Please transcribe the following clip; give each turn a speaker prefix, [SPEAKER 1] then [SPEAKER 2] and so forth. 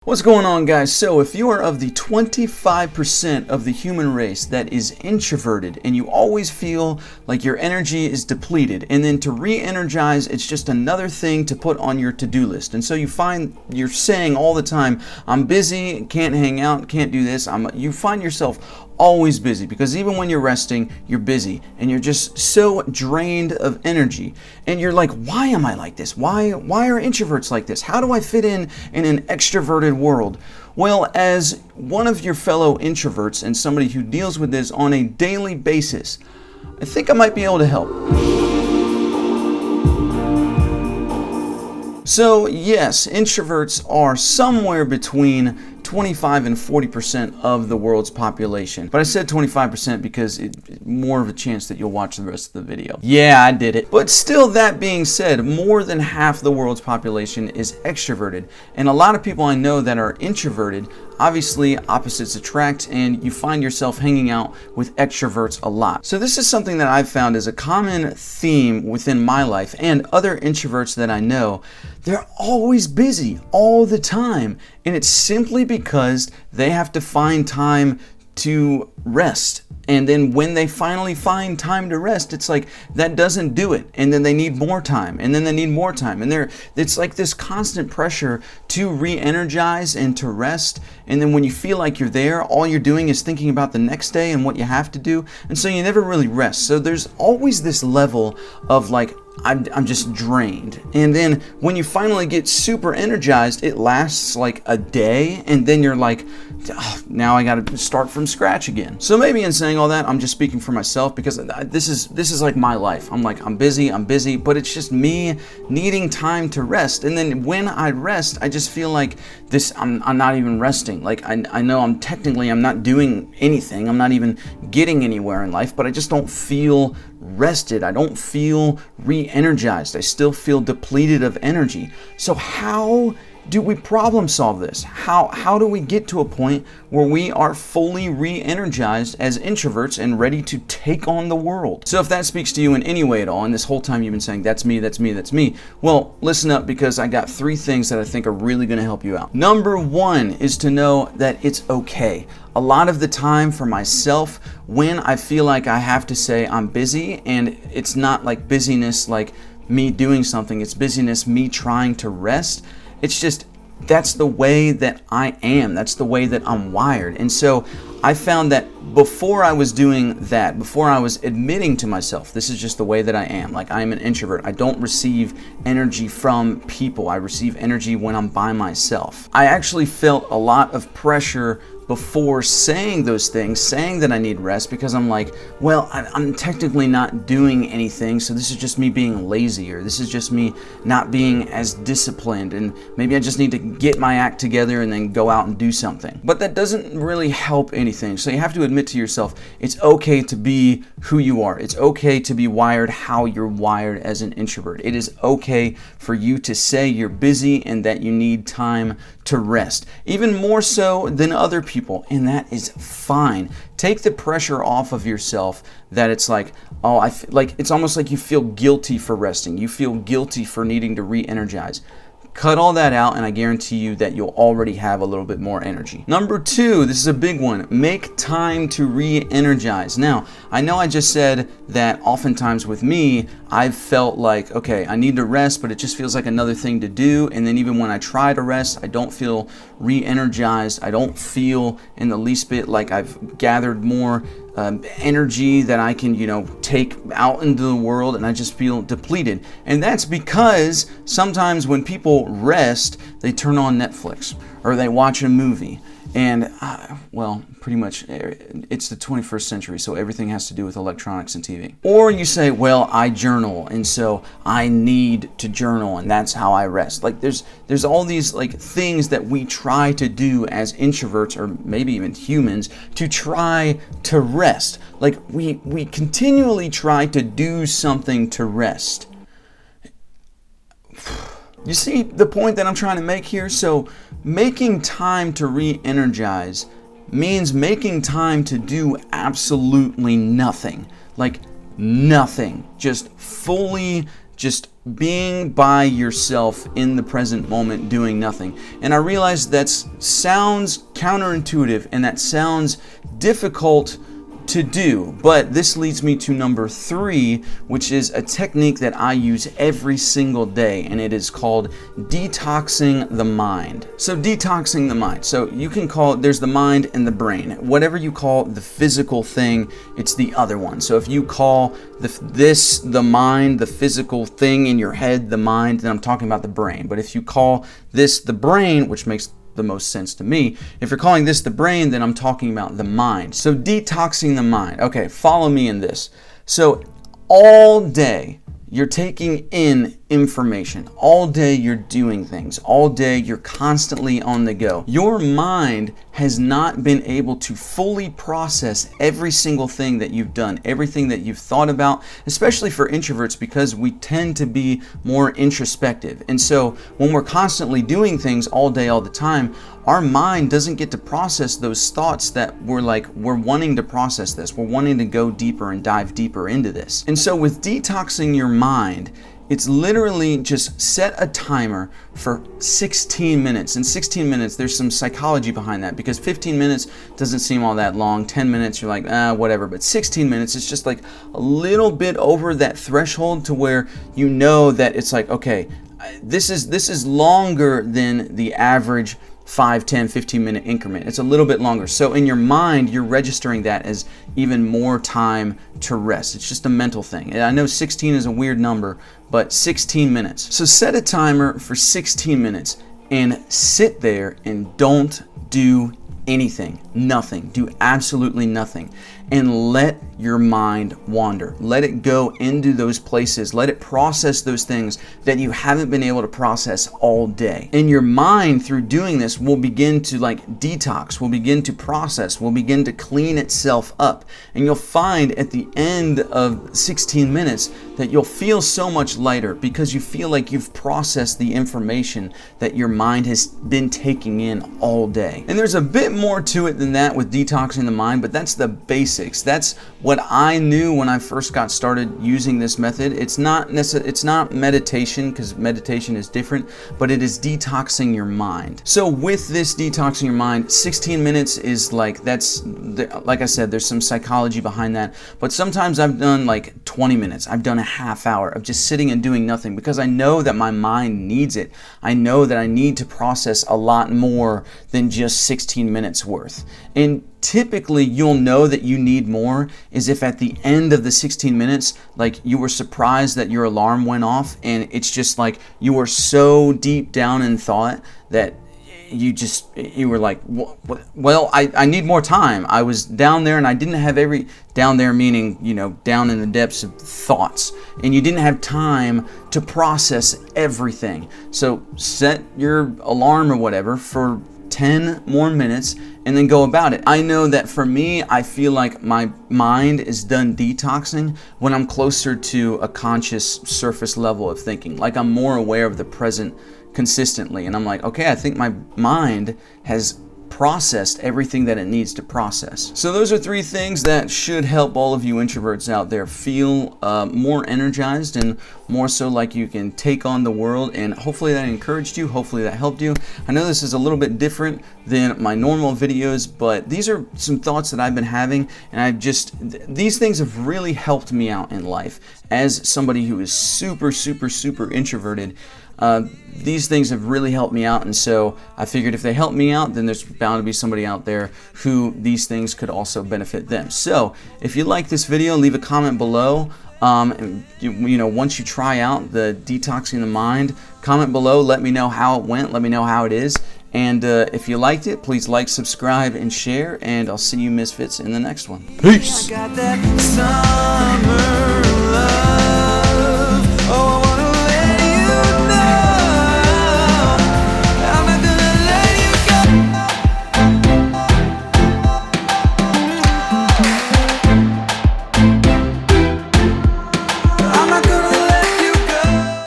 [SPEAKER 1] What's going on, guys? So if you are of the 25% of the human race that is introverted and you always feel like your energy is depleted, and then to re-energize, it's just another thing to put on your to-do list. And so you find you're saying all the time, I'm busy, can't hang out, can't do this. You find yourself always busy, because even when you're resting, you're busy and you're just so drained of energy. And you're like, why am I like this? Why are introverts like this? How do I fit in an extroverted world? Well, as one of your fellow introverts and somebody who deals with this on a daily basis, I think I might be able to help. So yes, introverts are somewhere between 25 and 40% of the world's population. But I said 25% because it's more of a chance that you'll watch the rest of the video. Yeah, I did it. But still, that being said, more than half the world's population is extroverted. And a lot of people I know that are introverted, obviously opposites attract, and you find yourself hanging out with extroverts a lot. So this is something that I've found is a common theme within my life and other introverts that I know. They're always busy all the time, and it's simply because they have to find time to rest. And then when they finally find time to rest, it's like that doesn't do it. And then they need more time, and then they need more time. And it's like this constant pressure to re-energize and to rest. And then when you feel like you're there, all you're doing is thinking about the next day and what you have to do. And so you never really rest. So there's always this level of like, I'm just drained. And then when you finally get super energized, it lasts like a day, and then you're like, oh, now I got to start from scratch again. So maybe in saying all that, I'm just speaking for myself, because this is like my life. I'm busy, but it's just me needing time to rest. And then when I rest, I just feel like I'm not even resting. Like I know I'm not doing anything. I'm not even getting anywhere in life, but I just don't feel rested. I don't feel re-energized. I still feel depleted of energy. So how do we problem solve this? How do we get to a point where we are fully re-energized as introverts and ready to take on the world? So if that speaks to you in any way at all, and this whole time you've been saying, that's me, well, listen up, because I got 3 things that I think are really going to help you out. Number 1 is to know that it's okay. A lot of the time for myself, when I feel like I have to say I'm busy, and it's not like busyness like me doing something, it's busyness me trying to rest. It's just, that's the way that I am. That's the way that I'm wired. And so I found that before I was doing that, before I was admitting to myself, this is just the way that I am. Like, I am an introvert. I don't receive energy from people. I receive energy when I'm by myself. I actually felt a lot of pressure before saying those things, saying that I need rest, because I'm like, well, I'm technically not doing anything, so this is just me being lazy, or this is just me not being as disciplined, and maybe I just need to get my act together and then go out and do something. But that doesn't really help anything. So you have to admit to yourself, it's okay to be who you are. It's okay to be wired how you're wired as an introvert. It is okay for you to say you're busy and that you need time to rest, even more so than other people, and that is fine. Take the pressure off of yourself that it's like, oh, like it's almost like you feel guilty for resting. You feel guilty for needing to re-energize. Cut all that out, and I guarantee you that you'll already have a little bit more energy. Number 2, this is a big one. Make time to re-energize. Now, I know I just said that oftentimes with me, I've felt like, okay, I need to rest, but it just feels like another thing to do. And then even when I try to rest, I don't feel re-energized. I don't feel in the least bit like I've gathered more energy that I can, take out into the world, and I just feel depleted. And that's because sometimes when people rest, they turn on Netflix or they watch a movie. And, well, pretty much it's the 21st century, so everything has to do with electronics and TV. Or you say, well, I journal, and so I need to journal, and that's how I rest. Like, there's all these, like, things that we try to do as introverts, or maybe even humans, to try to rest. Like, we continually try to do something to rest. You see the point that I'm trying to make here? So making time to re-energize means making time to do absolutely nothing. Like nothing. Just fully just being by yourself in the present moment doing nothing. And I realize that sounds counterintuitive and that sounds difficult to do, but this leads me to number 3, which is a technique that I use every single day, and it is called detoxing the mind. So detoxing the mind, so you can call it, there's the mind and the brain. Whatever you call the physical thing, it's the other one. So if you call the mind, the physical thing in your head, the mind, then I'm talking about the brain. But if you call this the brain, which makes the most sense to me, if you're calling this the brain, then I'm talking about the mind. So detoxing the mind. Okay, follow me in this. So all day you're taking in information. All day you're doing things. All day you're constantly on the go. Your mind has not been able to fully process every single thing that you've done, everything that you've thought about, especially for introverts, because we tend to be more introspective. And so when we're constantly doing things all day, all the time, our mind doesn't get to process those thoughts that we're wanting to process this. We're wanting to go deeper and dive deeper into this. And so with detoxing your mind, it's literally just set a timer for 16 minutes. In 16 minutes, there's some psychology behind that, because 15 minutes doesn't seem all that long. 10 minutes, you're like, whatever. But 16 minutes, it's just like a little bit over that threshold to where you know that it's like, okay, this is longer than the average 5, 10, 15 minute increment. It's a little bit longer. So in your mind, you're registering that as even more time to rest. It's just a mental thing. And I know 16 is a weird number, but 16 minutes. So set a timer for 16 minutes and sit there and don't do anything, nothing. Do absolutely nothing. And let your mind wander. Let it go into those places. Let it process those things that you haven't been able to process all day. And your mind, through doing this, will begin to detox, will begin to process, will begin to clean itself up. And you'll find at the end of 16 minutes that you'll feel so much lighter, because you feel like you've processed the information that your mind has been taking in all day. And there's a bit more to it than that with detoxing the mind, but that's the basics. That's what I knew when I first got started using this method. It's not meditation, because meditation is different, but it is detoxing your mind. So with this detoxing your mind, 16 minutes is like I said, there's some psychology behind that, but sometimes I've done 20 minutes. I've done a half hour of just sitting and doing nothing, because I know that my mind needs it. I know that I need to process a lot more than just 16 minutes worth. And typically you'll know that you need more is if at the end of the 16 minutes, you were surprised that your alarm went off, and it's just you were so deep down in thought that you were like, well, I need more time. I was down there and I didn't have down there meaning, down in the depths of thoughts, and you didn't have time to process everything. So set your alarm or whatever for 10 more minutes and then go about it. I know that for me, I feel like my mind is done detoxing when I'm closer to a conscious surface level of thinking. I'm more aware of the present consistently, and I'm like, okay, I think my mind has processed everything that it needs to process. So those are 3 things that should help all of you introverts out there feel more energized and more so like you can take on the world, and hopefully that encouraged you, hopefully that helped you. I know this is a little bit different than my normal videos, but these are some thoughts that I've been having, and these things have really helped me out in life as somebody who is super, super, super introverted. These things have really helped me out, and so I figured if they help me out, then there's bound to be somebody out there who these things could also benefit them. So if you like this video, leave a comment below. And once you try out the detoxing the mind, comment below, let me know how it went, let me know how it is. And if you liked it, please like, subscribe, and share, and I'll see you misfits in the next one. Peace!